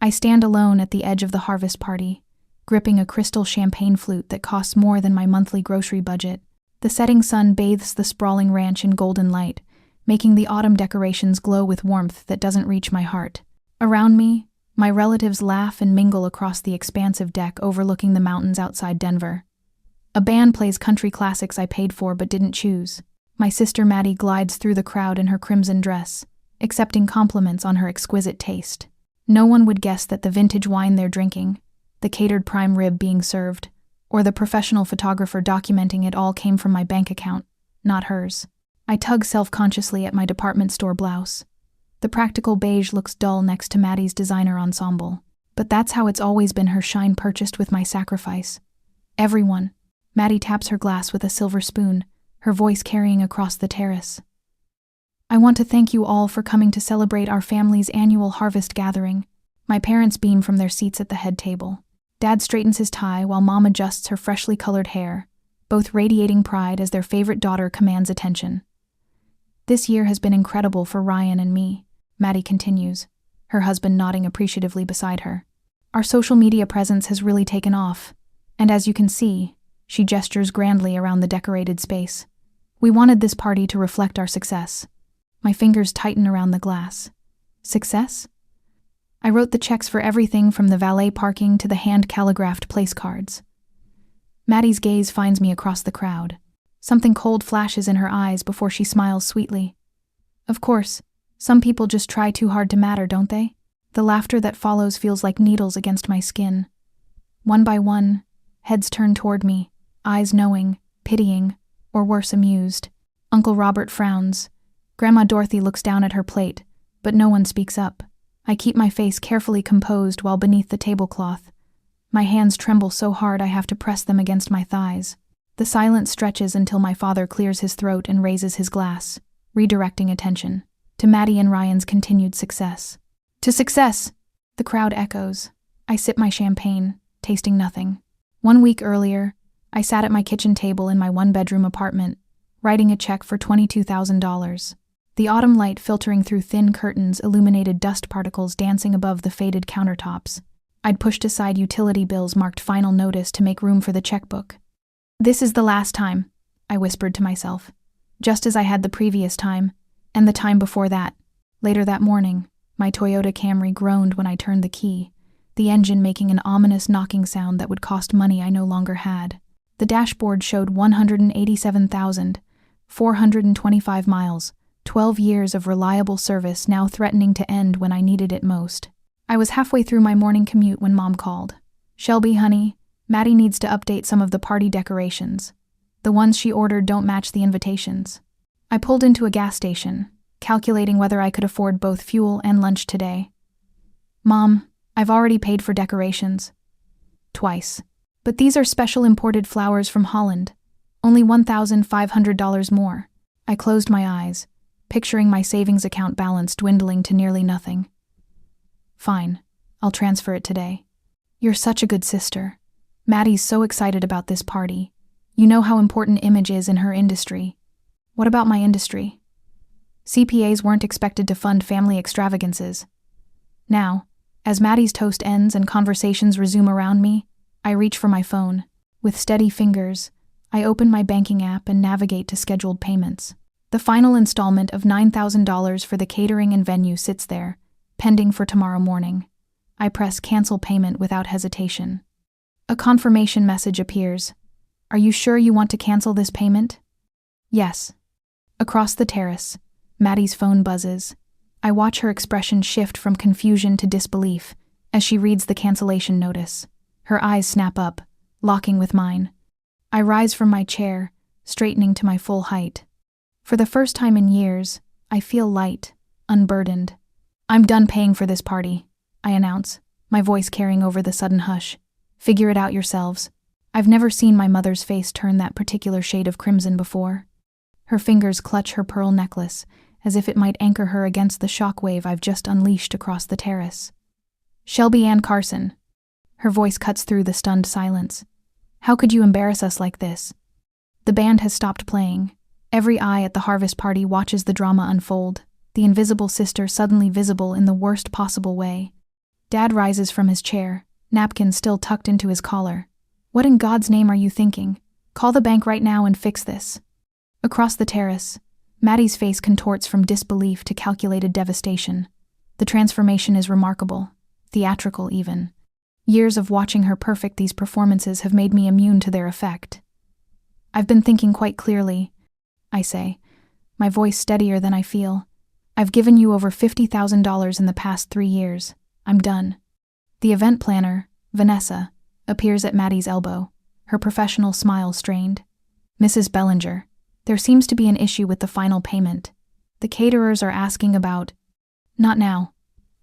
I stand alone at the edge of the harvest party, gripping a crystal champagne flute that costs more than my monthly grocery budget. The setting sun bathes the sprawling ranch in golden light, making the autumn decorations glow with warmth that doesn't reach my heart. Around me, my relatives laugh and mingle across the expansive deck overlooking the mountains outside Denver. A band plays country classics I paid for but didn't choose. My sister Maddie glides through the crowd in her crimson dress, accepting compliments on her exquisite taste. No one would guess that the vintage wine they're drinking, the catered prime rib being served, or the professional photographer documenting it all came from my bank account, not hers. I tug self-consciously at my department store blouse. The practical beige looks dull next to Maddie's designer ensemble, but that's how it's always been. Her shine purchased with my sacrifice. Everyone. Maddie taps her glass with a silver spoon, her voice carrying across the terrace. I want to thank you all for coming to celebrate our family's annual harvest gathering. My parents beam from their seats at the head table. Dad straightens his tie while Mom adjusts her freshly colored hair, both radiating pride as their favorite daughter commands attention. This year has been incredible for Ryan and me, Maddie continues, her husband nodding appreciatively beside her. Our social media presence has really taken off, and as you can see, she gestures grandly around the decorated space. We wanted this party to reflect our success. My fingers tighten around the glass. Success? I wrote the checks for everything from the valet parking to the hand-calligraphed place cards. Maddie's gaze finds me across the crowd. Something cold flashes in her eyes before she smiles sweetly. Of course, some people just try too hard to matter, don't they? The laughter that follows feels like needles against my skin. One by one, heads turn toward me, eyes knowing, pitying, or worse, amused. Uncle Robert frowns. Grandma Dorothy looks down at her plate, but no one speaks up. I keep my face carefully composed while beneath the tablecloth. My hands tremble so hard I have to press them against my thighs. The silence stretches until my father clears his throat and raises his glass, redirecting attention to Maddie and Ryan's continued success. To success! The crowd echoes. I sip my champagne, tasting nothing. 1 week earlier, I sat at my kitchen table in my one-bedroom apartment, writing a check for $22,000. The autumn light filtering through thin curtains illuminated dust particles dancing above the faded countertops. I'd pushed aside utility bills marked final notice to make room for the checkbook. This is the last time, I whispered to myself, just as I had the previous time, and the time before that. Later that morning, my Toyota Camry groaned when I turned the key, the engine making an ominous knocking sound that would cost money I no longer had. The dashboard showed 187,425 miles, 12 years of reliable service now threatening to end when I needed it most. I was halfway through my morning commute when Mom called. Shelby, honey, Maddie needs to update some of the party decorations. The ones she ordered don't match the invitations. I pulled into a gas station, calculating whether I could afford both fuel and lunch today. Mom, I've already paid for decorations. Twice. But these are special imported flowers from Holland. Only $1,500 more. I closed my eyes, picturing my savings account balance dwindling to nearly nothing. Fine, I'll transfer it today. You're such a good sister. Maddie's so excited about this party. You know how important image is in her industry. What about my industry? CPAs weren't expected to fund family extravagances. Now, as Maddie's toast ends and conversations resume around me, I reach for my phone. With steady fingers, I open my banking app and navigate to scheduled payments. The final installment of $9,000 for the catering and venue sits there, pending for tomorrow morning. I press cancel payment without hesitation. A confirmation message appears. Are you sure you want to cancel this payment? Yes. Across the terrace, Maddie's phone buzzes. I watch her expression shift from confusion to disbelief as she reads the cancellation notice. Her eyes snap up, locking with mine. I rise from my chair, straightening to my full height. For the first time in years, I feel light, unburdened. I'm done paying for this party, I announce, my voice carrying over the sudden hush. Figure it out yourselves. I've never seen my mother's face turn that particular shade of crimson before. Her fingers clutch her pearl necklace, as if it might anchor her against the shockwave I've just unleashed across the terrace. Shelby Ann Carson. Her voice cuts through the stunned silence. How could you embarrass us like this? The band has stopped playing. Every eye at the harvest party watches the drama unfold, the invisible sister suddenly visible in the worst possible way. Dad rises from his chair, napkin still tucked into his collar. What in God's name are you thinking? Call the bank right now and fix this. Across the terrace, Maddie's face contorts from disbelief to calculated devastation. The transformation is remarkable, theatrical even. Years of watching her perfect these performances have made me immune to their effect. I've been thinking quite clearly, I say, my voice steadier than I feel. I've given you over $50,000 in the past 3 years. I'm done. The event planner, Vanessa, appears at Maddie's elbow, her professional smile strained. Mrs. Bellinger, there seems to be an issue with the final payment. The caterers are asking about— Not now,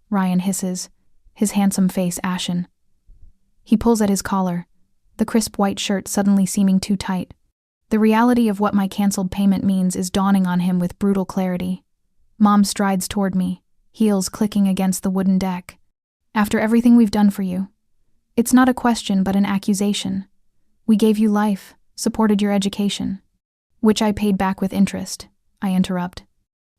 Ryan hisses, his handsome face ashen. He pulls at his collar, the crisp white shirt suddenly seeming too tight. The reality of what my canceled payment means is dawning on him with brutal clarity. Mom strides toward me, heels clicking against the wooden deck. After everything we've done for you. It's not a question but an accusation. We gave you life, supported your education. Which I paid back with interest, I interrupt.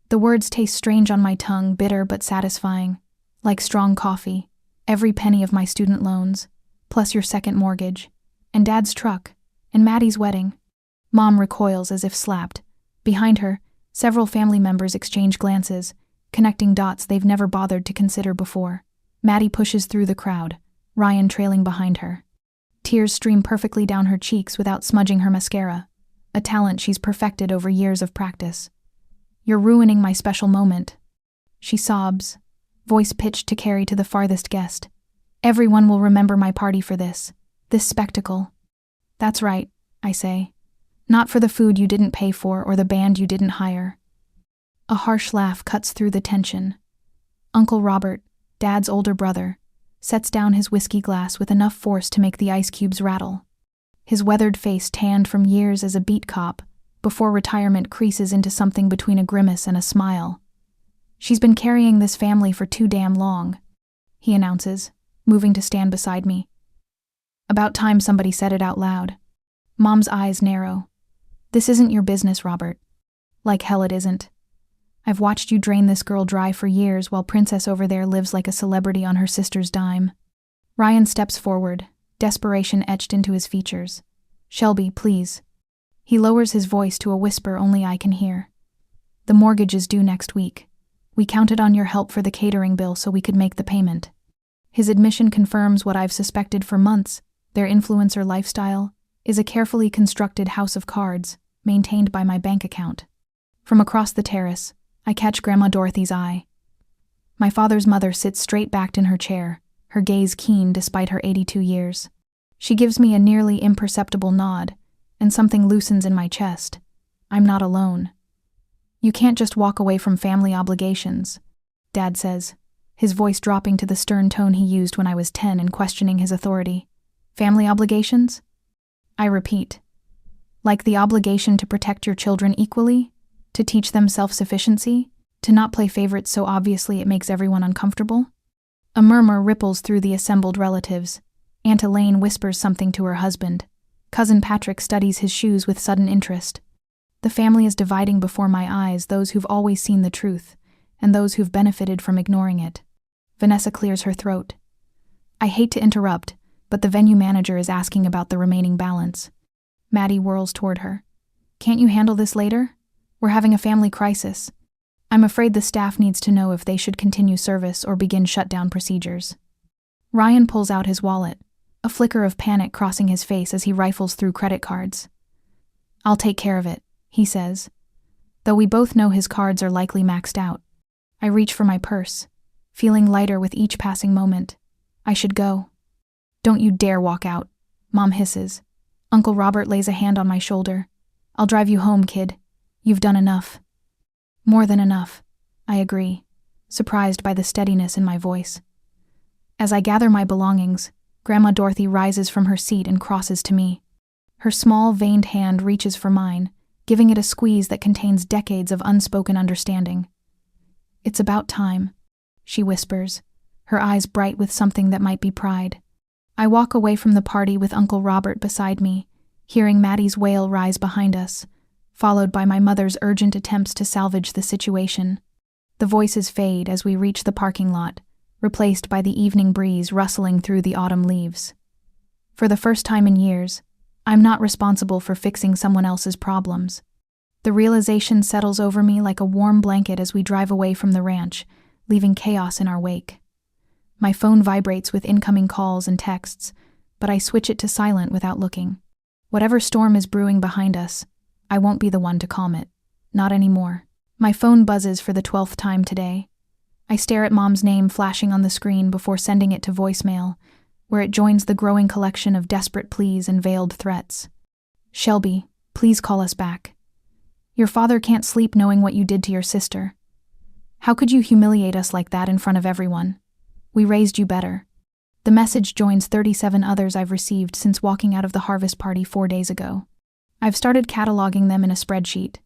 The words taste strange on my tongue, bitter but satisfying. Like strong coffee, every penny of my student loans, plus your second mortgage, and Dad's truck, and Maddie's wedding. Mom recoils as if slapped. Behind her, several family members exchange glances, connecting dots they've never bothered to consider before. Maddie pushes through the crowd, Ryan trailing behind her. Tears stream perfectly down her cheeks without smudging her mascara, a talent she's perfected over years of practice. You're ruining my special moment. She sobs, voice pitched to carry to the farthest guest. Everyone will remember my party for this spectacle. That's right, I say. Not for the food you didn't pay for or the band you didn't hire. A harsh laugh cuts through the tension. Uncle Robert, Dad's older brother, sets down his whiskey glass with enough force to make the ice cubes rattle. His weathered face tanned from years as a beat cop, before retirement creases into something between a grimace and a smile. She's been carrying this family for too damn long, he announces, moving to stand beside me. About time somebody said it out loud. Mom's eyes narrow. This isn't your business, Robert. Like hell it isn't. I've watched you drain this girl dry for years while Princess over there lives like a celebrity on her sister's dime. Ryan steps forward, desperation etched into his features. Shelby, please. He lowers his voice to a whisper only I can hear. The mortgage is due next week. We counted on your help for the catering bill so we could make the payment. His admission confirms what I've suspected for months. Their influencer lifestyle is a carefully constructed house of cards maintained by my bank account. From across the terrace, I catch Grandma Dorothy's eye. My father's mother sits straight-backed in her chair, her gaze keen despite her 82 years. She gives me a nearly imperceptible nod, and something loosens in my chest. I'm not alone. You can't just walk away from family obligations, Dad says, his voice dropping to the stern tone he used when I was 10 and questioning his authority. Family obligations? I repeat. Like the obligation to protect your children equally? To teach them self-sufficiency? To not play favorites so obviously it makes everyone uncomfortable? A murmur ripples through the assembled relatives. Aunt Elaine whispers something to her husband. Cousin Patrick studies his shoes with sudden interest. The family is dividing before my eyes those who've always seen the truth, and those who've benefited from ignoring it. Vanessa clears her throat. I hate to interrupt, but the venue manager is asking about the remaining balance. Maddie whirls toward her. Can't you handle this later? We're having a family crisis. I'm afraid the staff needs to know if they should continue service or begin shutdown procedures. Ryan pulls out his wallet, a flicker of panic crossing his face as he rifles through credit cards. I'll take care of it, he says. Though we both know his cards are likely maxed out. I reach for my purse, feeling lighter with each passing moment. I should go. Don't you dare walk out, Mom hisses. Uncle Robert lays a hand on my shoulder. I'll drive you home, kid. You've done enough. More than enough, I agree, surprised by the steadiness in my voice. As I gather my belongings, Grandma Dorothy rises from her seat and crosses to me. Her small, veined hand reaches for mine, giving it a squeeze that contains decades of unspoken understanding. It's about time, she whispers, her eyes bright with something that might be pride. I walk away from the party with Uncle Robert beside me, hearing Maddie's wail rise behind us, followed by my mother's urgent attempts to salvage the situation. The voices fade as we reach the parking lot, replaced by the evening breeze rustling through the autumn leaves. For the first time in years, I'm not responsible for fixing someone else's problems. The realization settles over me like a warm blanket as we drive away from the ranch, leaving chaos in our wake. My phone vibrates with incoming calls and texts, but I switch it to silent without looking. Whatever storm is brewing behind us, I won't be the one to calm it. Not anymore. My phone buzzes for the 12th time today. I stare at Mom's name flashing on the screen before sending it to voicemail, where it joins the growing collection of desperate pleas and veiled threats. Shelby, please call us back. Your father can't sleep knowing what you did to your sister. How could you humiliate us like that in front of everyone? We raised you better. The message joins 37 others I've received since walking out of the harvest party 4 days ago. I've started cataloging them in a spreadsheet.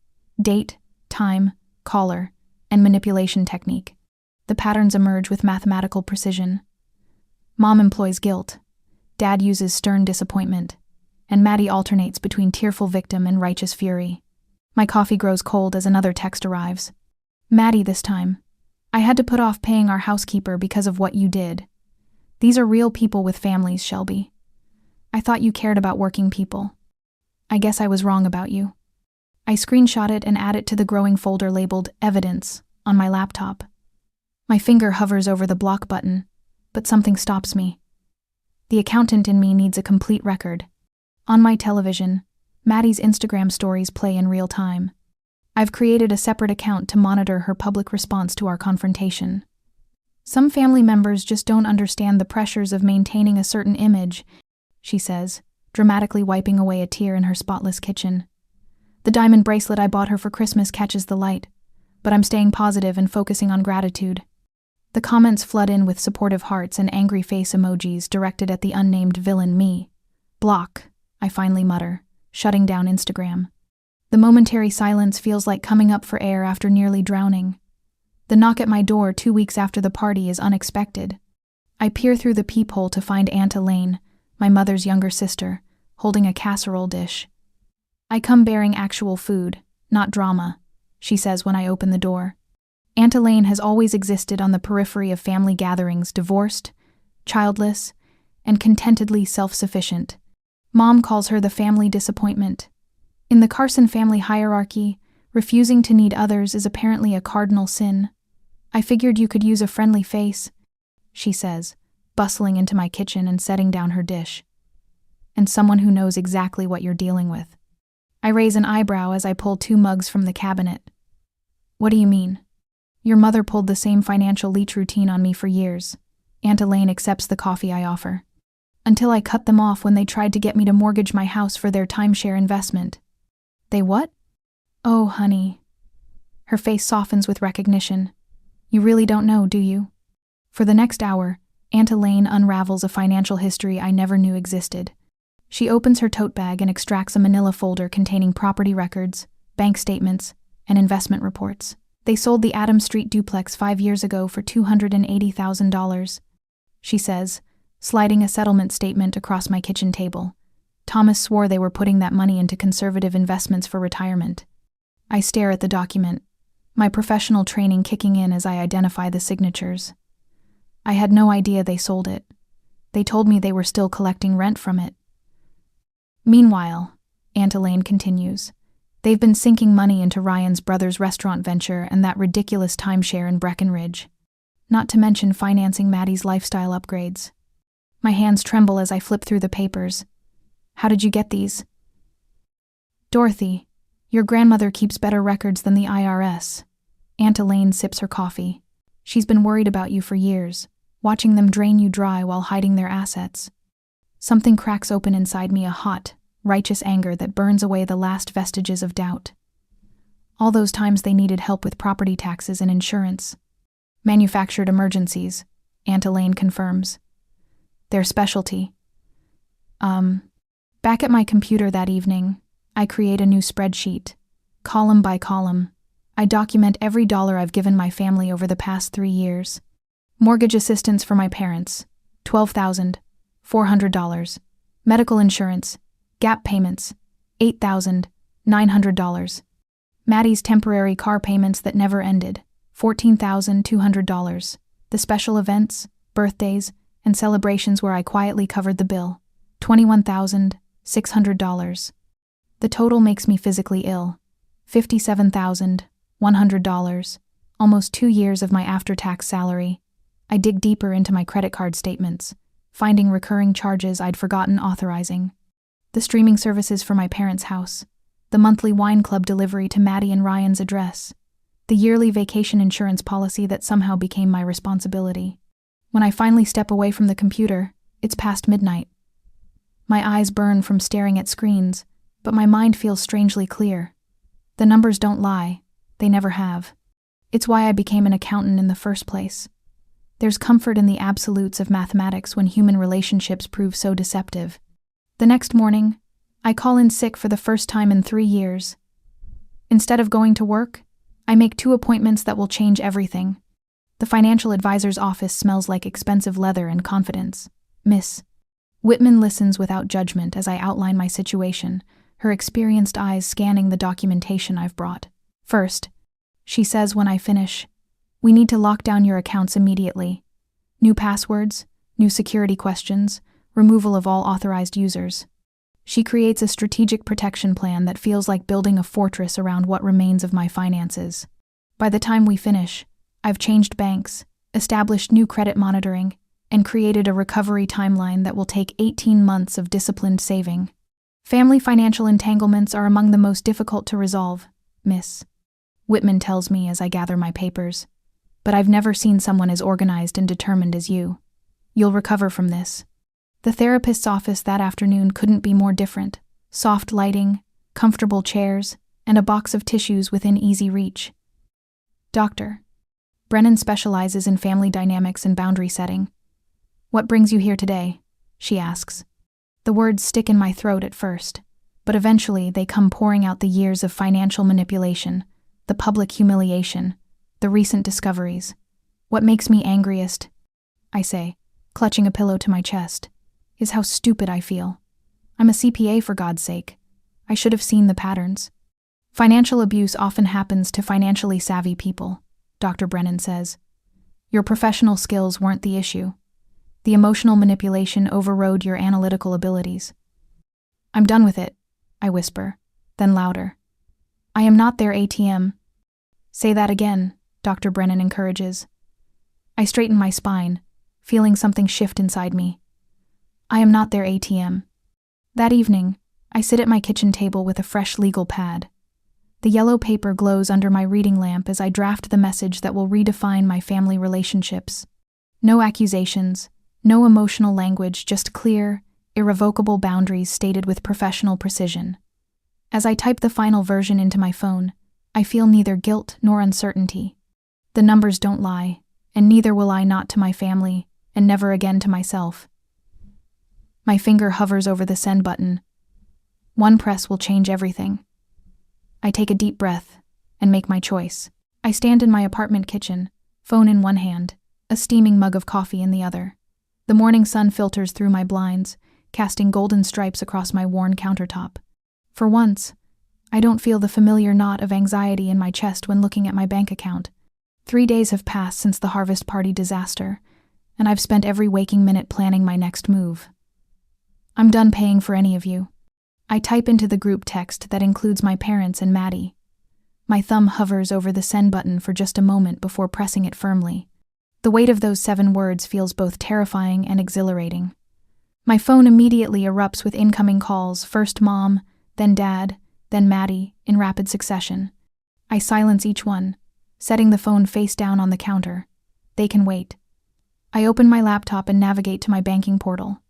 Date, time, caller, and manipulation technique. The patterns emerge with mathematical precision. Mom employs guilt. Dad uses stern disappointment. And Maddie alternates between tearful victim and righteous fury. My coffee grows cold as another text arrives. Maddie this time. I had to put off paying our housekeeper because of what you did. These are real people with families, Shelby. I thought you cared about working people. I guess I was wrong about you. I screenshot it and add it to the growing folder labeled Evidence on my laptop. My finger hovers over the block button, but something stops me. The accountant in me needs a complete record. On my television, Maddie's Instagram stories play in real time. I've created a separate account to monitor her public response to our confrontation. Some family members just don't understand the pressures of maintaining a certain image, she says, dramatically wiping away a tear in her spotless kitchen. The diamond bracelet I bought her for Christmas catches the light, but I'm staying positive and focusing on gratitude. The comments flood in with supportive hearts and angry face emojis directed at the unnamed villain me. Block, I finally mutter, shutting down Instagram. The momentary silence feels like coming up for air after nearly drowning. The knock at my door 2 weeks after the party is unexpected. I peer through the peephole to find Aunt Elaine, my mother's younger sister, holding a casserole dish. I come bearing actual food, not drama, she says when I open the door. Aunt Elaine has always existed on the periphery of family gatherings, divorced, childless, and contentedly self-sufficient. Mom calls her the family disappointment. In the Carson family hierarchy, refusing to need others is apparently a cardinal sin. I figured you could use a friendly face, she says, bustling into my kitchen and setting down her dish. And someone who knows exactly what you're dealing with. I raise an eyebrow as I pull 2 mugs from the cabinet. What do you mean? Your mother pulled the same financial leech routine on me for years. Aunt Elaine accepts the coffee I offer. Until I cut them off when they tried to get me to mortgage my house for their timeshare investment. They what? Oh, honey. Her face softens with recognition. You really don't know, do you? For the next hour, Aunt Elaine unravels a financial history I never knew existed. She opens her tote bag and extracts a manila folder containing property records, bank statements, and investment reports. They sold the Adams Street duplex 5 years ago for $280,000, she says, sliding a settlement statement across my kitchen table. Thomas swore they were putting that money into conservative investments for retirement. I stare at the document, my professional training kicking in as I identify the signatures. I had no idea they sold it. They told me they were still collecting rent from it. Meanwhile, Aunt Elaine continues, they've been sinking money into Ryan's brother's restaurant venture and that ridiculous timeshare in Breckenridge. Not to mention financing Maddie's lifestyle upgrades. My hands tremble as I flip through the papers. How did you get these? Dorothy, your grandmother keeps better records than the IRS. Aunt Elaine sips her coffee. She's been worried about you for years, watching them drain you dry while hiding their assets. Something cracks open inside me, a hot, righteous anger that burns away the last vestiges of doubt. All those times they needed help with property taxes and insurance. Manufactured emergencies, Aunt Elaine confirms. Their specialty. Back at my computer that evening, I create a new spreadsheet. Column by column, I document every dollar I've given my family over the past 3 years. Mortgage assistance for my parents, $12,400. Medical insurance, gap payments, $8,900. Maddie's temporary car payments that never ended, $14,200. The special events, birthdays, and celebrations where I quietly covered the bill. $21,600. The total makes me physically ill. $57,100. Almost 2 years of my after-tax salary. I dig deeper into my credit card statements, finding recurring charges I'd forgotten authorizing. The streaming services for my parents' house. The monthly wine club delivery to Maddie and Ryan's address. The yearly vacation insurance policy that somehow became my responsibility. When I finally step away from the computer, it's past midnight. My eyes burn from staring at screens, but my mind feels strangely clear. The numbers don't lie. They never have. It's why I became an accountant in the first place. There's comfort in the absolutes of mathematics when human relationships prove so deceptive. The next morning, I call in sick for the first time in 3 years. Instead of going to work, I make 2 appointments that will change everything. The financial advisor's office smells like expensive leather and confidence. Miss Whitman listens without judgment as I outline my situation, her experienced eyes scanning the documentation I've brought. First, she says when I finish, "We need to lock down your accounts immediately. New passwords, new security questions, removal of all authorized users." She creates a strategic protection plan that feels like building a fortress around what remains of my finances. By the time we finish, I've changed banks, established new credit monitoring, and created a recovery timeline that will take 18 months of disciplined saving. Family financial entanglements are among the most difficult to resolve, Miss Whitman tells me as I gather my papers. But I've never seen someone as organized and determined as you. You'll recover from this. The therapist's office that afternoon couldn't be more different. Soft lighting, comfortable chairs, and a box of tissues within easy reach. Doctor Brennan specializes in family dynamics and boundary setting. "What brings you here today?" she asks. The words stick in my throat at first, but eventually they come pouring out the years of financial manipulation, the public humiliation, the recent discoveries. "What makes me angriest," I say, clutching a pillow to my chest, "is how stupid I feel. I'm a CPA, for God's sake. I should have seen the patterns." "Financial abuse often happens to financially savvy people," Dr. Brennan says. "Your professional skills weren't the issue. The emotional manipulation overrode your analytical abilities." "I'm done with it," I whisper, then louder. "I am not their ATM." "Say that again," Dr. Brennan encourages. I straighten my spine, feeling something shift inside me. "I am not their ATM." That evening, I sit at my kitchen table with a fresh legal pad. The yellow paper glows under my reading lamp as I draft the message that will redefine my family relationships. No accusations, no emotional language, just clear, irrevocable boundaries stated with professional precision. As I type the final version into my phone, I feel neither guilt nor uncertainty. The numbers don't lie, and neither will I, not to my family, and never again to myself. My finger hovers over the send button. One press will change everything. I take a deep breath and make my choice. I stand in my apartment kitchen, phone in one hand, a steaming mug of coffee in the other. The morning sun filters through my blinds, casting golden stripes across my worn countertop. For once, I don't feel the familiar knot of anxiety in my chest when looking at my bank account. 3 days have passed since the harvest party disaster, and I've spent every waking minute planning my next move. "I'm done paying for any of you." I type into the group text that includes my parents and Maddie. My thumb hovers over the send button for just a moment before pressing it firmly. The weight of those 7 words feels both terrifying and exhilarating. My phone immediately erupts with incoming calls, first Mom, then Dad, then Maddie, in rapid succession. I silence each one, setting the phone face down on the counter. They can wait. I open my laptop and navigate to my banking portal.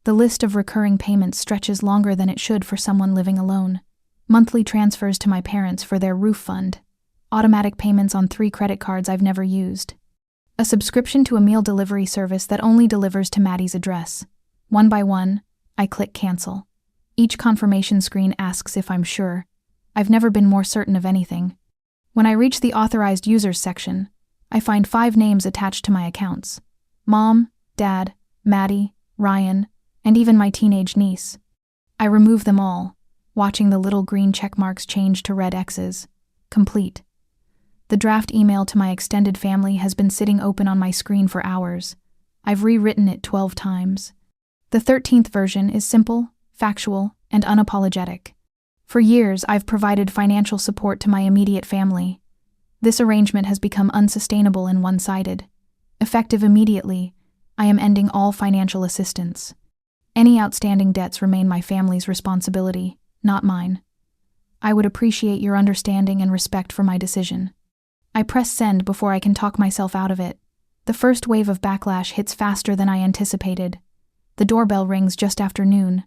The list of recurring payments stretches longer than it should for someone living alone. Monthly transfers to my parents for their roof fund. Automatic payments on 3 credit cards I've never used. A subscription to a meal delivery service that only delivers to Maddie's address. One by one, I click cancel. Each confirmation screen asks if I'm sure. I've never been more certain of anything. When I reach the authorized users section, I find 5 names attached to my accounts. Mom, Dad, Maddie, Ryan, and even my teenage niece. I remove them all, watching the little green check marks change to red X's. Complete. The draft email to my extended family has been sitting open on my screen for hours. I've rewritten it 12 times. The 13th version is simple, factual, and unapologetic. For years, I've provided financial support to my immediate family. This arrangement has become unsustainable and one-sided. Effective immediately, I am ending all financial assistance. Any outstanding debts remain my family's responsibility, not mine. I would appreciate your understanding and respect for my decision. I press send before I can talk myself out of it. The first wave of backlash hits faster than I anticipated. The doorbell rings just after noon.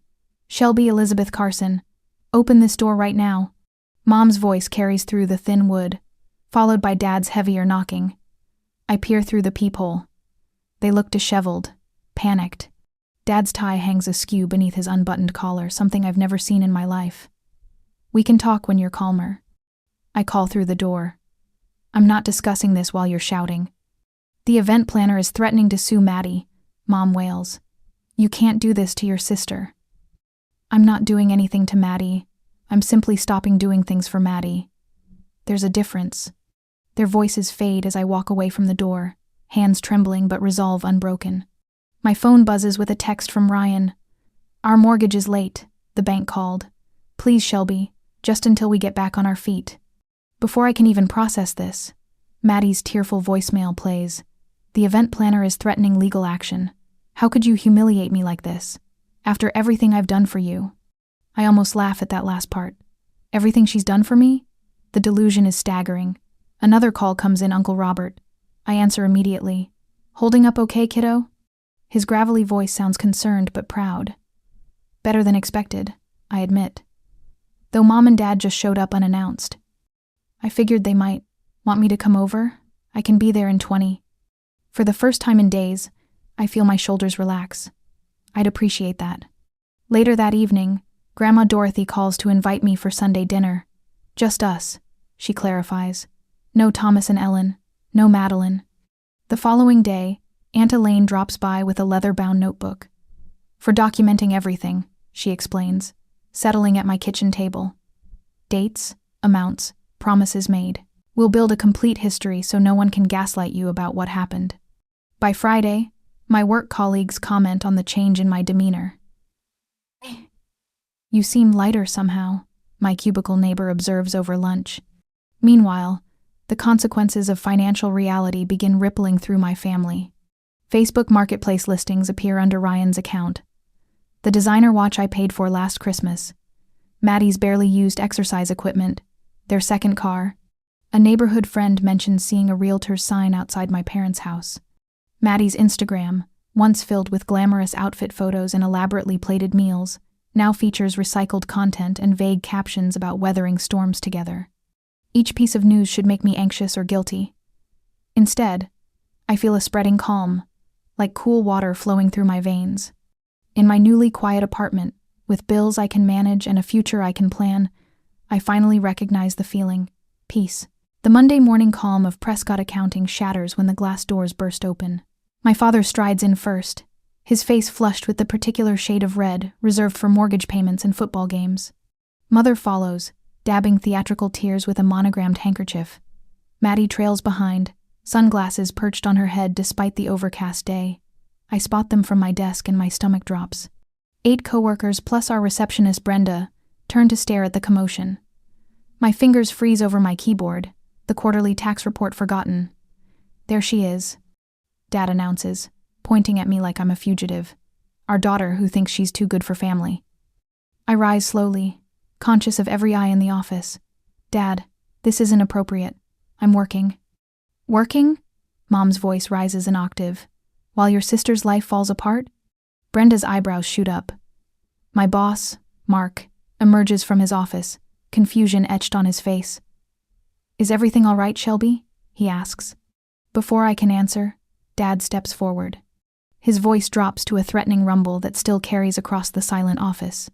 Shelby Elizabeth Carson, open this door right now. Mom's voice carries through the thin wood, followed by Dad's heavier knocking. I peer through the peephole. They look disheveled, panicked. Dad's tie hangs askew beneath his unbuttoned collar, something I've never seen in my life. We can talk when you're calmer. I call through the door. I'm not discussing this while you're shouting. The event planner is threatening to sue Maddie, Mom wails. You can't do this to your sister. I'm not doing anything to Maddie. I'm simply stopping doing things for Maddie. There's a difference. Their voices fade as I walk away from the door, hands trembling but resolve unbroken. My phone buzzes with a text from Ryan. Our mortgage is late, the bank called. Please, Shelby, just until we get back on our feet. Before I can even process this, Maddie's tearful voicemail plays. The event planner is threatening legal action. How could you humiliate me like this? After everything I've done for you. I almost laugh at that last part. Everything she's done for me? The delusion is staggering. Another call comes in, Uncle Robert. I answer immediately. Holding up okay, kiddo? His gravelly voice sounds concerned but proud. Better than expected, I admit. Though Mom and Dad just showed up unannounced. I figured they might want me to come over. I can be there in 20. For the first time in days, I feel my shoulders relax. I'd appreciate that. Later that evening, Grandma Dorothy calls to invite me for Sunday dinner. Just us, she clarifies. No Thomas and Ellen, no Madeline. The following day, Aunt Elaine drops by with a leather-bound notebook. For documenting everything, she explains, settling at my kitchen table. Dates, amounts, promises made. We'll build a complete history so no one can gaslight you about what happened. By Friday, my work colleagues comment on the change in my demeanor. You seem lighter somehow, my cubicle neighbor observes over lunch. Meanwhile, the consequences of financial reality begin rippling through my family. Facebook Marketplace listings appear under Ryan's account. The designer watch I paid for last Christmas. Maddie's barely used exercise equipment. Their second car. A neighborhood friend mentioned seeing a realtor's sign outside my parents' house. Maddie's Instagram, once filled with glamorous outfit photos and elaborately plated meals, now features recycled content and vague captions about weathering storms together. Each piece of news should make me anxious or guilty. Instead, I feel a spreading calm, like cool water flowing through my veins. In my newly quiet apartment, with bills I can manage and a future I can plan, I finally recognize the feeling, peace. The Monday morning calm of Prescott Accounting shatters when the glass doors burst open. My father strides in first, his face flushed with the particular shade of red reserved for mortgage payments and football games. Mother follows, dabbing theatrical tears with a monogrammed handkerchief. Maddie trails behind, sunglasses perched on her head despite the overcast day. I spot them from my desk and my stomach drops. 8 coworkers plus our receptionist Brenda turn to stare at the commotion. My fingers freeze over my keyboard, the quarterly tax report forgotten. There she is, Dad announces, pointing at me like I'm a fugitive. Our daughter who thinks she's too good for family. I rise slowly, conscious of every eye in the office. Dad, this isn't appropriate. I'm working. Working? Mom's voice rises an octave. While your sister's life falls apart? Brenda's eyebrows shoot up. My boss, Mark, emerges from his office, confusion etched on his face. Is everything all right, Shelby? He asks. Before I can answer, Dad steps forward. His voice drops to a threatening rumble that still carries across the silent office.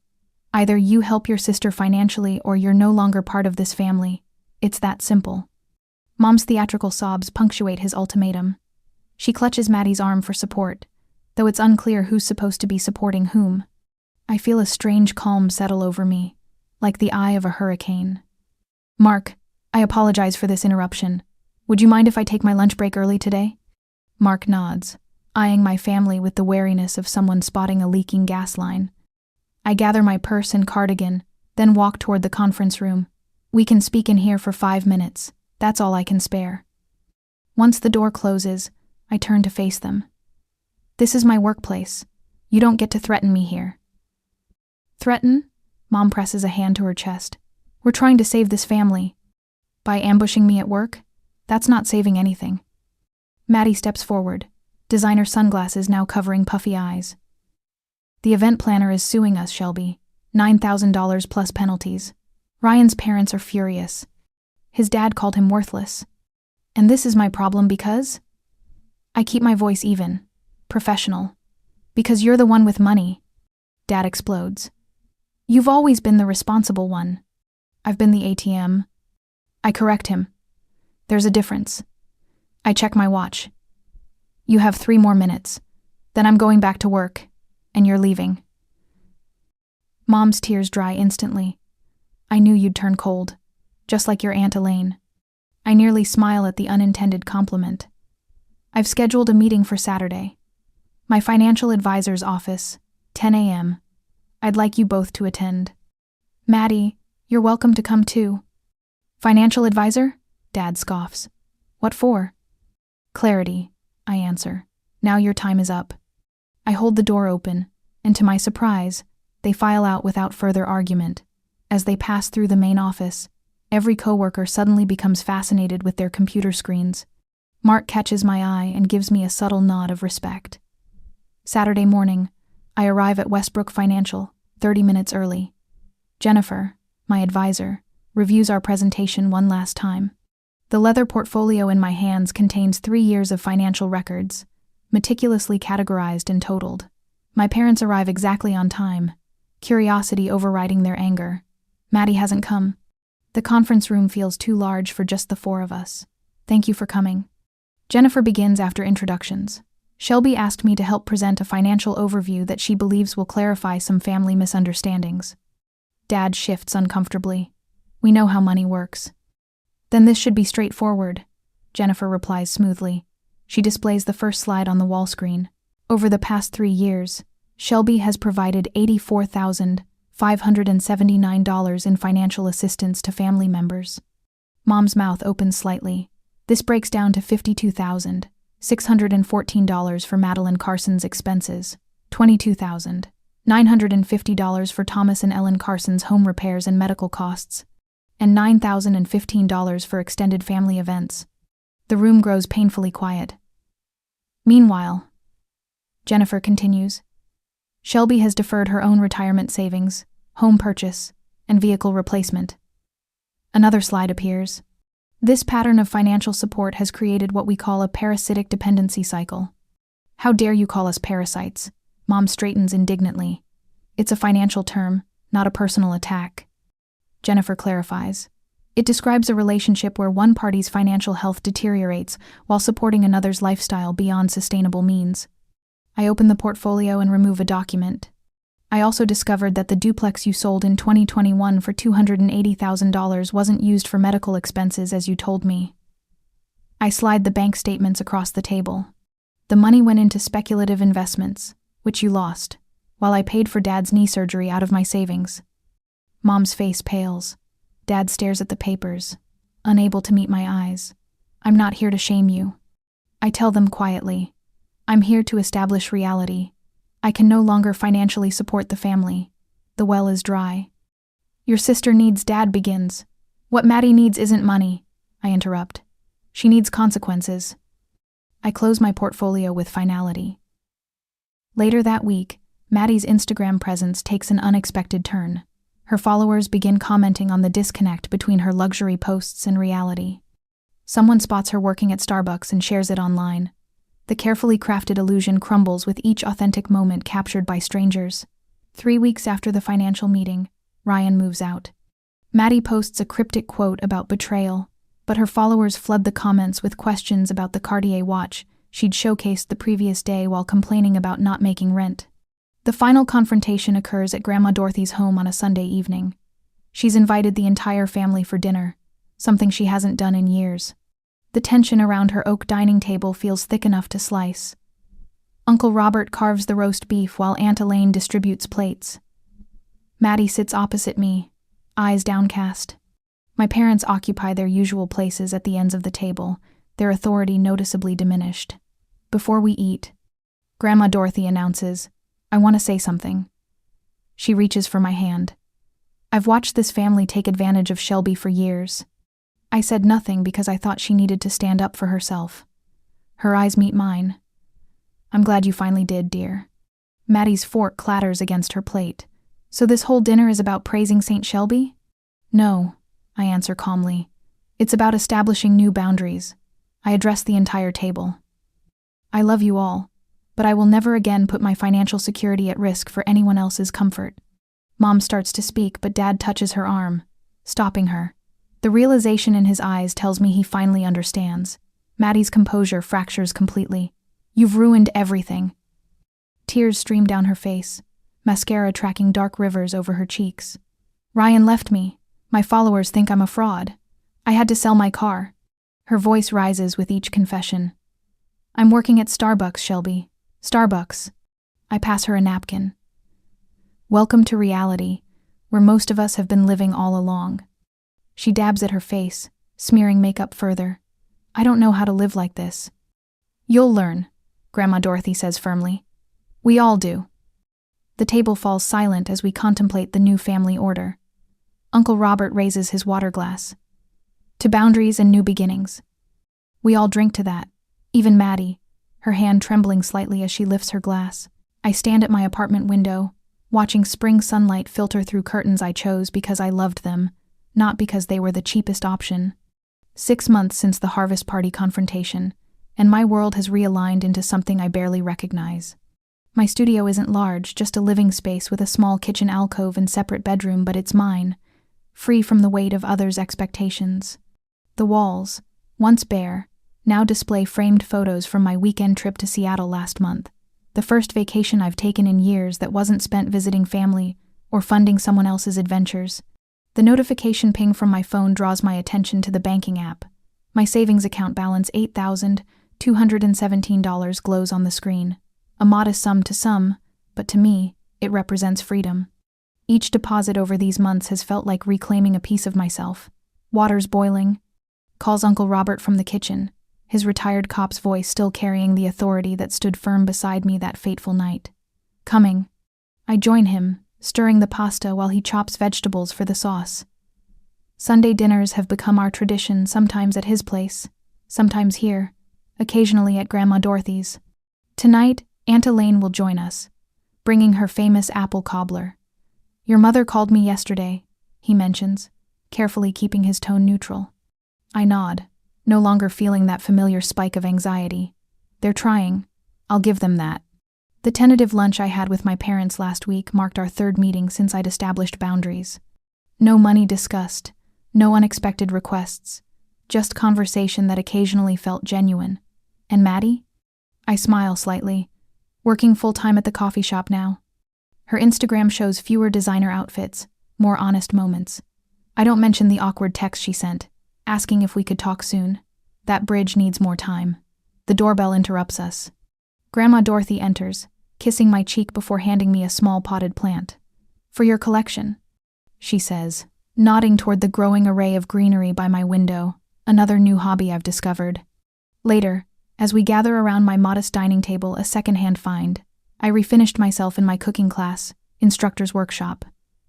Either you help your sister financially or you're no longer part of this family. It's that simple. Mom's theatrical sobs punctuate his ultimatum. She clutches Maddie's arm for support, though it's unclear who's supposed to be supporting whom. I feel a strange calm settle over me, like the eye of a hurricane. Mark, I apologize for this interruption. Would you mind if I take my lunch break early today? Mark nods, eyeing my family with the wariness of someone spotting a leaking gas line. I gather my purse and cardigan, then walk toward the conference room. We can speak in here for 5 minutes. That's all I can spare. Once the door closes, I turn to face them. This is my workplace. You don't get to threaten me here. Threaten? Mom presses a hand to her chest. We're trying to save this family. By ambushing me at work? That's not saving anything. Maddie steps forward, designer sunglasses now covering puffy eyes. The event planner is suing us, Shelby. $9,000 plus penalties. Ryan's parents are furious. His dad called him worthless. And this is my problem because? I keep my voice even, professional. Because you're the one with money. Dad explodes. You've always been the responsible one. I've been the ATM. I correct him. There's a difference. I check my watch. You have 3 more minutes. Then I'm going back to work, and you're leaving. Mom's tears dry instantly. I knew you'd turn cold, just like your Aunt Elaine. I nearly smile at the unintended compliment. I've scheduled a meeting for Saturday. My financial advisor's office, 10 a.m. I'd like you both to attend. Maddie, you're welcome to come too. Financial advisor? Dad scoffs. What for? Clarity, I answer. Now your time is up. I hold the door open, and to my surprise, they file out without further argument. As they pass through the main office, every coworker suddenly becomes fascinated with their computer screens. Mark catches my eye and gives me a subtle nod of respect. Saturday morning, I arrive at Westbrook Financial, 30 minutes early. Jennifer, my advisor, reviews our presentation one last time. The leather portfolio in my hands contains 3 years of financial records, meticulously categorized and totaled. My parents arrive exactly on time, curiosity overriding their anger. Maddie hasn't come. The conference room feels too large for just the 4 of us. Thank you for coming. Jennifer begins after introductions. Shelby asked me to help present a financial overview that she believes will clarify some family misunderstandings. Dad shifts uncomfortably. We know how money works. Then this should be straightforward, Jennifer replies smoothly. She displays the first slide on the wall screen. Over the past 3 years, Shelby has provided $84,579 in financial assistance to family members. Mom's mouth opens slightly. This breaks down to $52,614 for Madeline Carson's expenses, $22,950 for Thomas and Ellen Carson's home repairs and medical costs, and $9,015 for extended family events. The room grows painfully quiet. Meanwhile, Jennifer continues, Shelby has deferred her own retirement savings, home purchase, and vehicle replacement. Another slide appears. This pattern of financial support has created what we call a parasitic dependency cycle. How dare you call us parasites? Mom straightens indignantly. It's a financial term, not a personal attack. Jennifer clarifies. It describes a relationship where one party's financial health deteriorates while supporting another's lifestyle beyond sustainable means. I open the portfolio and remove a document. I also discovered that the duplex you sold in 2021 for $280,000 wasn't used for medical expenses as you told me. I slide the bank statements across the table. The money went into speculative investments, which you lost, while I paid for Dad's knee surgery out of my savings. Mom's face pales. Dad stares at the papers, unable to meet my eyes. I'm not here to shame you. I tell them quietly. I'm here to establish reality. I can no longer financially support the family. The well is dry. Your sister needs Dad begins. What Maddie needs isn't money, I interrupt. She needs consequences. I close my portfolio with finality. Later that week, Maddie's Instagram presence takes an unexpected turn. Her followers begin commenting on the disconnect between her luxury posts and reality. Someone spots her working at Starbucks and shares it online. The carefully crafted illusion crumbles with each authentic moment captured by strangers. 3 weeks after the financial meeting, Ryan moves out. Maddie posts a cryptic quote about betrayal, but her followers flood the comments with questions about the Cartier watch she'd showcased the previous day while complaining about not making rent. The final confrontation occurs at Grandma Dorothy's home on a Sunday evening. She's invited the entire family for dinner, something she hasn't done in years. The tension around her oak dining table feels thick enough to slice. Uncle Robert carves the roast beef while Aunt Elaine distributes plates. Maddie sits opposite me, eyes downcast. My parents occupy their usual places at the ends of the table, their authority noticeably diminished. Before we eat, Grandma Dorothy announces, "I want to say something." She reaches for my hand. "I've watched this family take advantage of Shelby for years." I said nothing because I thought she needed to stand up for herself. Her eyes meet mine. "I'm glad you finally did, dear." Maddie's fork clatters against her plate. "So this whole dinner is about praising St. Shelby?" "No," I answer calmly. "It's about establishing new boundaries." I address the entire table. "I love you all, but I will never again put my financial security at risk for anyone else's comfort." Mom starts to speak, but Dad touches her arm, stopping her. The realization in his eyes tells me he finally understands. Maddie's composure fractures completely. "You've ruined everything." Tears stream down her face, mascara tracking dark rivers over her cheeks. "Ryan left me. My followers think I'm a fraud. I had to sell my car." Her voice rises with each confession. "I'm working at Starbucks, Shelby. Starbucks." I pass her a napkin. "Welcome to reality, where most of us have been living all along." She dabs at her face, smearing makeup further. "I don't know how to live like this." "You'll learn," Grandma Dorothy says firmly. "We all do." The table falls silent as we contemplate the new family order. Uncle Robert raises his water glass. "To boundaries and new beginnings." We all drink to that, even Maddie, her hand trembling slightly as she lifts her glass. I stand at my apartment window, watching spring sunlight filter through curtains I chose because I loved them, not because they were the cheapest option. 6 months since the harvest party confrontation, and my world has realigned into something I barely recognize. My studio isn't large, just a living space with a small kitchen alcove and separate bedroom, but it's mine, free from the weight of others' expectations. The walls, once bare, now display framed photos from my weekend trip to Seattle last month, the first vacation I've taken in years that wasn't spent visiting family or funding someone else's adventures. The notification ping from my phone draws my attention to the banking app. My savings account balance $8,217 glows on the screen. A modest sum to some, but to me, it represents freedom. Each deposit over these months has felt like reclaiming a piece of myself. Water's boiling. Calls Uncle Robert from the kitchen, his retired cop's voice still carrying the authority that stood firm beside me that fateful night. "Coming." I join him, stirring the pasta while he chops vegetables for the sauce. Sunday dinners have become our tradition, sometimes at his place, sometimes here, occasionally at Grandma Dorothy's. Tonight, Aunt Elaine will join us, bringing her famous apple cobbler. "Your mother called me yesterday," he mentions, carefully keeping his tone neutral. I nod, no longer feeling that familiar spike of anxiety. They're trying. I'll give them that. The tentative lunch I had with my parents last week marked our 3rd meeting since I'd established boundaries. No money discussed, no unexpected requests, just conversation that occasionally felt genuine. And Maddie? I smile slightly. Working full-time at the coffee shop now. Her Instagram shows fewer designer outfits, more honest moments. I don't mention the awkward text she sent, asking if we could talk soon. That bridge needs more time. The doorbell interrupts us. Grandma Dorothy enters, kissing my cheek before handing me a small potted plant. "For your collection," she says, nodding toward the growing array of greenery by my window, another new hobby I've discovered. Later, as we gather around my modest dining table, a secondhand find, I refinished myself in my cooking class, instructor's workshop.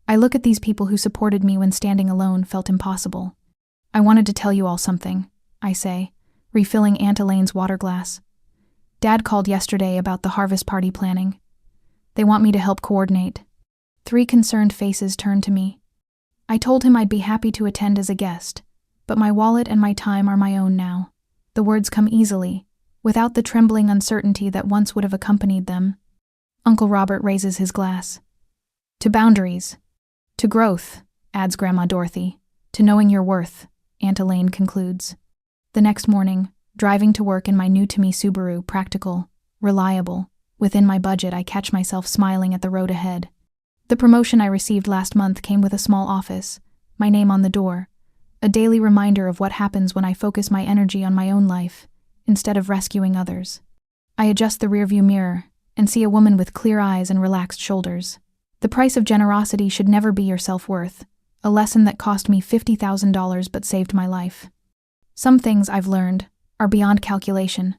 I look at these people who supported me when standing alone felt impossible. "I wanted to tell you all something," I say, refilling Aunt Elaine's water glass. "Dad called yesterday about the harvest party planning. They want me to help coordinate." 3 concerned faces turn to me. I told him I'd be happy to attend as a guest, but my wallet and my time are my own now. The words come easily, without the trembling uncertainty that once would have accompanied them. Uncle Robert raises his glass. "To boundaries. To growth," adds Grandma Dorothy. "To knowing your worth," Aunt Elaine concludes. The next morning, driving to work in my new-to-me Subaru, practical, reliable, within my budget, I catch myself smiling at the road ahead. The promotion I received last month came with a small office, my name on the door, a daily reminder of what happens when I focus my energy on my own life, instead of rescuing others. I adjust the rearview mirror and see a woman with clear eyes and relaxed shoulders. The price of generosity should never be your self-worth, a lesson that cost me $50,000 but saved my life. Some things I've learned are beyond calculation.